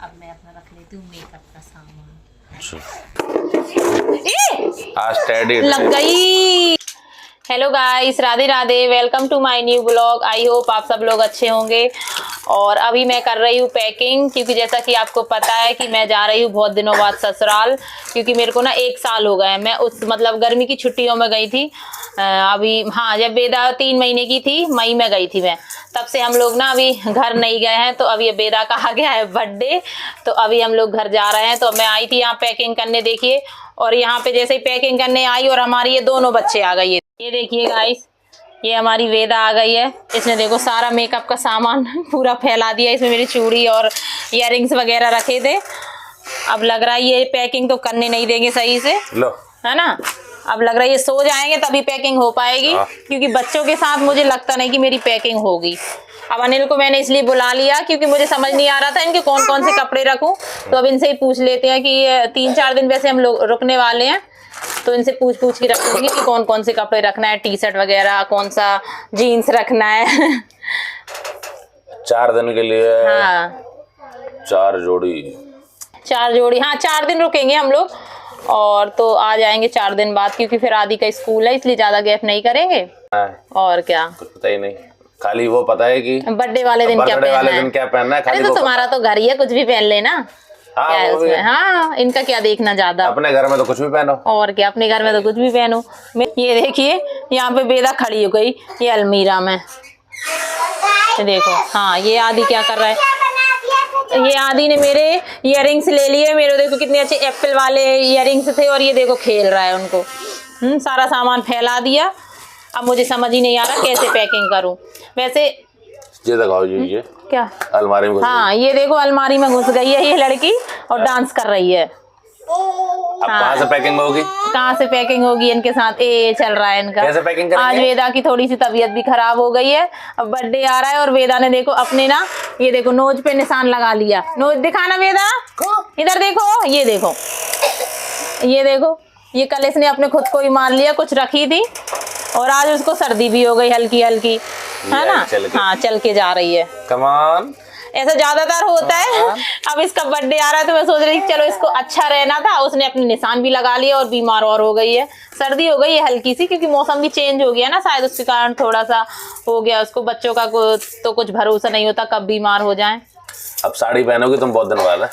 अब मैं अपना रख लेती हूँ मेकअप का सामान। लग गई। Hello guys, Radhe Radhe, welcome to my new blog. I hope आप सब लोग अच्छे होंगे। और अभी मैं कर रही हूँ पैकिंग, क्योंकि जैसा कि आपको पता है कि मैं जा रही हूँ बहुत दिनों बाद ससुराल, क्योंकि मेरे को ना 1 साल हो गए। मैं उस मतलब गर्मी की छुट्टियों में गई थी। अभी हाँ, जब बेदा 3 महीने की थी, मई में गई थी मैं। तब से हम लोग ना अभी घर नहीं गए हैं। तो अभी बेदा का आ गया है बर्थडे, तो अभी हम लोग घर जा रहे हैं। तो मैं आई थी यहाँ पैकिंग करने, देखिए। और यहाँ पे जैसे ही पैकिंग करने आई और हमारी ये दोनों बच्चे आ गए। ये देखिए गाइस, ये हमारी वेदा आ गई है। इसने देखो सारा मेकअप का सामान पूरा फैला दिया। इसमें मेरी चूड़ी और इयररिंग्स वगैरह रखे थे। अब लग रहा है ये पैकिंग तो करने नहीं देंगे सही से, है ना। अब लग रहा है ये सो जाएंगे तभी पैकिंग हो पाएगी, क्योंकि बच्चों के साथ मुझे लगता नहीं कि मेरी पैकिंग होगी। अब अनिल को मैंने इसलिए बुला लिया क्योंकि मुझे समझ नहीं आ रहा था इनके कौन कौन से कपड़े रखूं। तो अब इनसे ही पूछ लेते हैं कि 3-4 दिन वैसे हम लोग रुकने वाले हैं, तो इनसे पूछ के रखूंगी कि कौन कौन से कपड़े रखना है, टी शर्ट वगैरह, कौन सा जीन्स रखना है। 4 दिन के लिए। हाँ 4 जोड़ी। 4 जोड़ी, हाँ 4 दिन रुकेंगे हम लोग। और तो आ जाएंगे 4 दिन बाद, क्योंकि फिर आदि का स्कूल है, इसलिए ज्यादा गैप नहीं करेंगे। और क्या, कुछ पता ही नहीं, खाली वो पता है कि बर्थडे वाले दिन क्या पहनना है। अरे तो तुम्हारा तो घर ही है, कुछ भी पहन लेना। हाँ, क्या है उसमें, हाँ इनका क्या देखना ज्यादा। अपने घर में तो कुछ भी पहनो। और क्या, अपने घर में तो कुछ भी पहनो। ये देखिए यहाँ पे बेदा खड़ी हो गई, ये अलमीरा में। ये देखो, हाँ ये आदि क्या कर रहा है। ये आदि ने मेरे इयररिंग्स ले लिए। मेरे देखो कितने अच्छे एप्पल वाले इयररिंग्स थे, और ये देखो खेल रहा है उनको। सारा सामान फैला दिया। अब मुझे समझ ही नहीं आ रहा कैसे पैकिंग करूं। वैसे ये दिखाओ, ये क्या अलमारी में। हाँ ये देखो अलमारी में घुस गई है ये लड़की, और डांस कर रही है। अब कहाँ से पैकिंग होगी? कहाँ से पैकिंग होगी इनके साथ, ये चल रहा है इनका। कैसे पैकिंग करेंगे? आज वेदा की थोड़ी सी तबीयत भी खराब हो गई है। अब बर्थडे आ रहा है और वेदा ने देखो अपने ना, ये देखो नोज पे निशान लगा लिया। नोज दिखाना वेदा, इधर देखो, ये देखो, ये देखो। ये कल इसने अपने खुद को ही मार लिया, कुछ रखी थी। और आज उसको सर्दी भी हो गई हल्की हल्की, है ना। हाँ चल के जा रही है। कमान ऐसा ज्यादातर होता है। अब इसका बर्थडे आ रहा है तो मैं सोच रही थी चलो इसको अच्छा रहना था। उसने अपने निशान भी लगा लिया और बीमार और हो गई है। सर्दी हो गई है हल्की सी, क्योंकि मौसम भी चेंज हो गया ना, शायद उसके कारण थोड़ा सा हो गया उसको। बच्चों का तो कुछ भरोसा नहीं होता कब बीमार हो जाए। अब साड़ी पहनोगी तुम बहुत दिन बाद?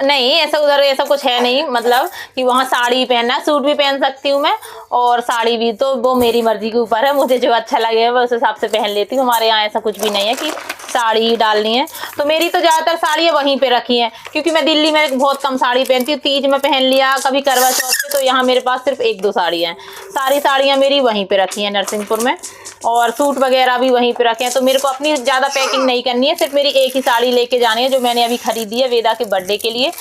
नहीं ऐसा उधर ऐसा कुछ है नहीं, मतलब कि वहाँ साड़ी पहनना, सूट भी पहन सकती हूँ मैं, और साड़ी भी। तो वो मेरी मर्जी के ऊपर है, मुझे जो अच्छा लगे मैं उस हिसाब से पहन लेती हूँ। हमारे यहाँ ऐसा कुछ भी नहीं है कि साड़ी ही डालनी है। तो मेरी तो ज्यादातर साड़ियाँ वहीं पे रखी हैं, क्योंकि मैं दिल्ली में बहुत कम साड़ी पहनती हूँ। तीज में पहन लिया, कभी करवा चौथ पे। तो यहाँ मेरे पास सिर्फ 1-2 साड़ियाँ हैं। सारी साड़ियाँ मेरी वहीं पे रखी हैं नरसिंहपुर में, और सूट वगैरह भी वहीं पे रखे हैं। तो मेरे को अपनी ज्यादा पैकिंग नहीं करनी है, सिर्फ मेरी एक ही साड़ी लेके जानी है, जो मैंने अभी खरीदी है वेदा के बर्थडे के लिए।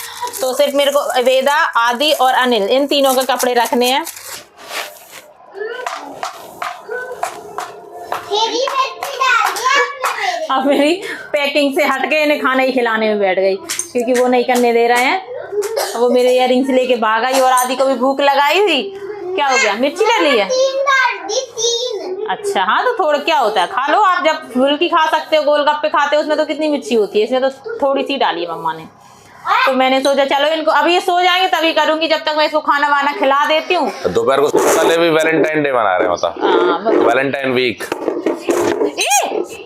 तो सिर्फ मेरे को वेदा, आदि और अनिल, इन तीनों के कपड़े रखने हैं। अब मेरी पैकिंग से हट के इन्हें खाना ही खिलाने में बैठ गई, क्योंकि वो नहीं करने दे रहे हैं। वो मेरे इयररिंग्स लेके भाग आई, और आदि को भी भूख लगाई हुई। क्या हो गया, मिर्ची ले ली है? अच्छा हाँ, तो थोड़ा क्या होता है, खा लो आप। जब फुल्की खा सकते हो, गोलगप्पे खाते हो, उसमें तो कितनी मिर्ची होती है, इसमें तो थोड़ी सी डाली है मम्मा ने। तो मैंने सोचा चलो इनको अभी ये सो जाएंगे तभी करूंगी, जब तक मैं इसको खाना वाना खिला देती हूँ। दोपहर को कल भी वैलेंटाइन डे मना रहे होता, वैलेंटाइन वीक।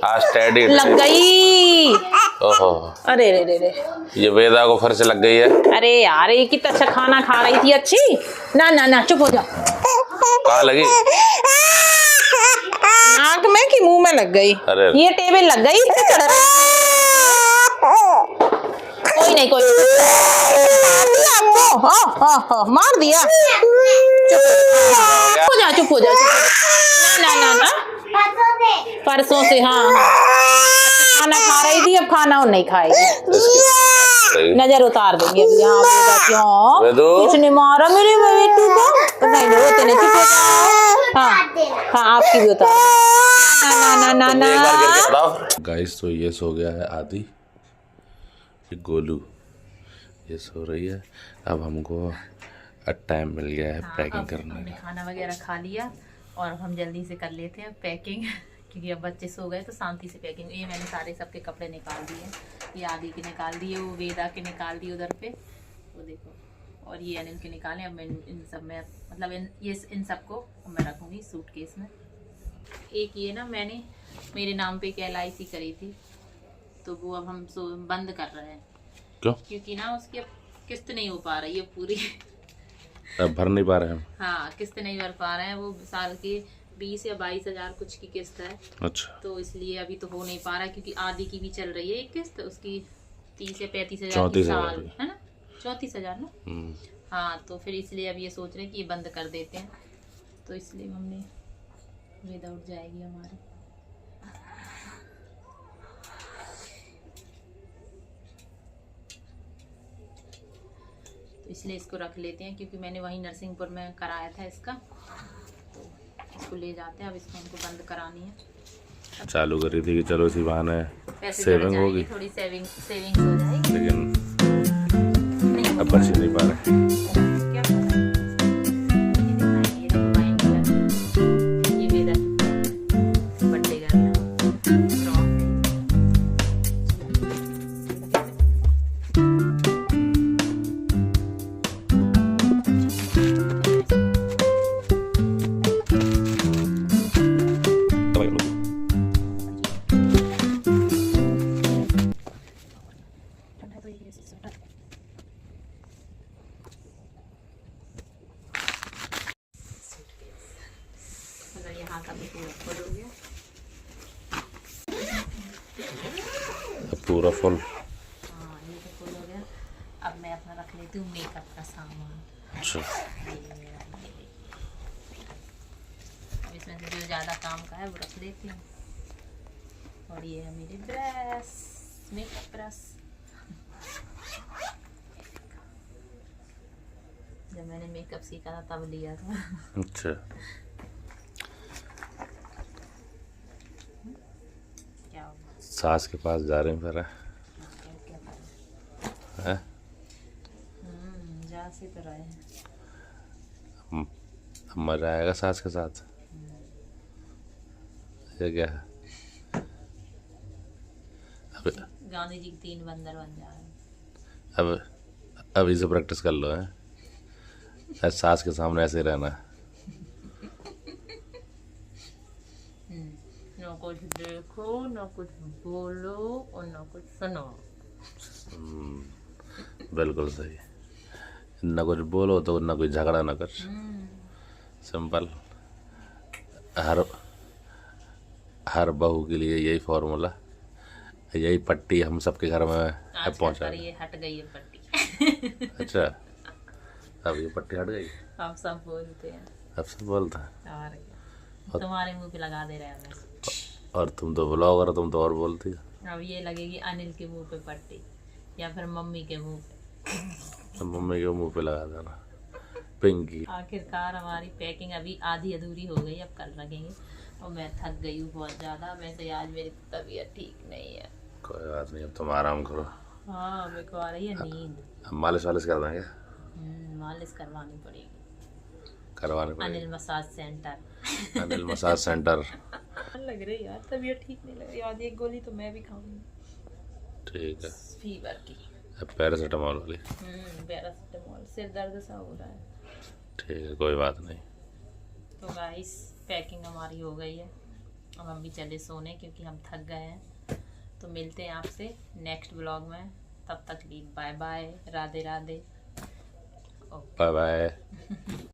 आज टैडी लग गई। ओहो, अरे रे रे रे, ये वेदा को फिर से लग गई है। अरे यार ये कितना अच्छा खाना खा रही थी, अच्छी। ना ना ना, चुप हो जा। कहाँ लगी? नाक में कि मुंह में लग गई? अरे ये टेबल लग गई, इस पे चढ़ रही। कोई नहीं, कोई आपको हाँ मार दिया। चुप हो जा, चुप हो जा। ना ना ना ना, परसों से हाँ खाना खा रही थी, अब खाना और नहीं खाएगी। नजर उतार देंगे अभी। यहाँ बेटा क्यों किसने मारा मेरे बेटू को? नहीं रोते नहीं, चुप हो जाओ। हाँ आपकी भी उतार। ना ना ना ना। गाइस तो ये सो गया है आदि, ये गोलू ये सो रही है। अब हमको टाइम मिल गया है पैकिंग करने का। खाना वगैरह खा लिया और हम जल्दी से कर लेते हैं पैकिंग, क्योंकि अब बच्चे सो गए तो शांति से पैकिंग। ये मैंने सारे सबके कपड़े निकाल दिए। ये आदि के निकाल दिए, वो वेदा के निकाल दिए उधर पे, वो देखो, और ये अनिल के निकाले। अब मैं इन सब में मतलब इन सबको मैं रखूँगी सूटकेस में। एक ये ना मैंने मेरे नाम पे एक LIC करी थी, तो वो अब हम बंद कर रहे हैं। क्यों? क्योंकि ना उसकी अब किस्त नहीं हो पा रही है पूरी। अब भर नहीं पा रहे हम। हाँ, किस्त नहीं भर पा रहे हैं, वो साल की 20 या 22 हज़ार कुछ की किस्त है। अच्छा, तो इसलिए अभी तो हो नहीं पा रहा है, क्योंकि आदि की भी चल रही है एक किस्त, उसकी 30 या 35 हज़ार की साल है ना, 34 हज़ार ना। हाँ, तो फिर इसलिए अब ये सोच रहे हैं कि ये बंद कर देते हैं, तो इसलिए हमने वेदा उठ जाएगी हमारी। तो इसलिए इसको रख लेते हैं, क्योंकि मैंने वहीं नरसिंहपुर में कराया था इसका, तो इसको ले जाते हैं। अब इसको हमको बंद करानी है। चालू करी थी कि चलो इसी बहाने पैसे सेविंग होगी, थोड़ी सेविंग हो जाएगी, लेकिन अब बच ही नहीं पा रहे। क्या पता। ये दिखाएंगे, ये देखो वाइन कलर, ये वेदा बर्थडे का यहाँ का भी पूरा फुल हो गया। पूरा फुल। हाँ, ये तो फुल हो गया। अब मैं अपना रख लेती हूँ मेकअप का सामान। अच्छा, अब इसमें से जो ज़्यादा काम का है वो रख लेती हूँ। और ये है मेरी ब्रश, मेकअप ब्रश। जब मैंने मेकअप सीखा था तब लिया था। अच्छा, क्या हुआ? सास के पास जा रहे हैं फिर? क्या करें? हैं? जा से तो रहे हैं। अब मजा आएगा सास के साथ। ये क्या है? अब गांधी जी के 3 बंदर बन जा रहे हैं। अभी से प्रैक्टिस कर लो है, सास के सामने ऐसे रहना है। ना कुछ देखो, ना कुछ बोलो और ना कुछ सुनो। बिल्कुल सही। ना कुछ बोलो तो ना कोई झगड़ा ना कर। सिंपल। हर बहू के लिए यही फॉर्मूला, यही पट्टी हम सबके घर में पहुंचा। ये हट गई है पट्टी। अच्छा, अब ये पट्टी हट गई। आप सब बोलते हैं। अब सब बोलता है। और क्या, तुम्हारे मुंह पे लगा दे रहे हैं हमें। और तुम तो ब्लॉगर, तुम तो और बोलती हो। अब ये लगेगी अनिल के मुंह पे पट्टी, या फिर मम्मी के मुंह पे। तो मम्मी के मुंह पे लगा देना पिंकी। आखिरकार हमारी पैकिंग अभी आधी अधूरी हो गई, अब कल लगेंगे। और मैं थक गई हूँ बहुत ज़्यादा, वैसे आज मेरी तबीयत ठीक नहीं है। कोई बात नहीं, अब तुम आराम करो। हाँ, मेरे को आ रही है नींद। अब मालिश वालिश कर देंगे। मालिश करवानी पड़ेगी। करवाने पड़ेगी। Anil massage centre. Anil massage centre. लग रही यार, तबीयत ठीक नहीं लग रही। आज एक गोली तो मैं भी खाऊंगी ठीक है। फीवर की। अब पैरासीटामोल वाली। पैरासीटामोल, सिर दर्द सा हो रहा है। ठीक है, कोई बात नहीं। तो गाइस, पैकिंग हमारी हो गई है, अब हम भी चले सोने, क्योंकि हम थक गए हैं। तो मिलते हैं आपसे नेक्स्ट ब्लॉग में, तब तक लिए bye bye, Radhe Radhe. Bye bye.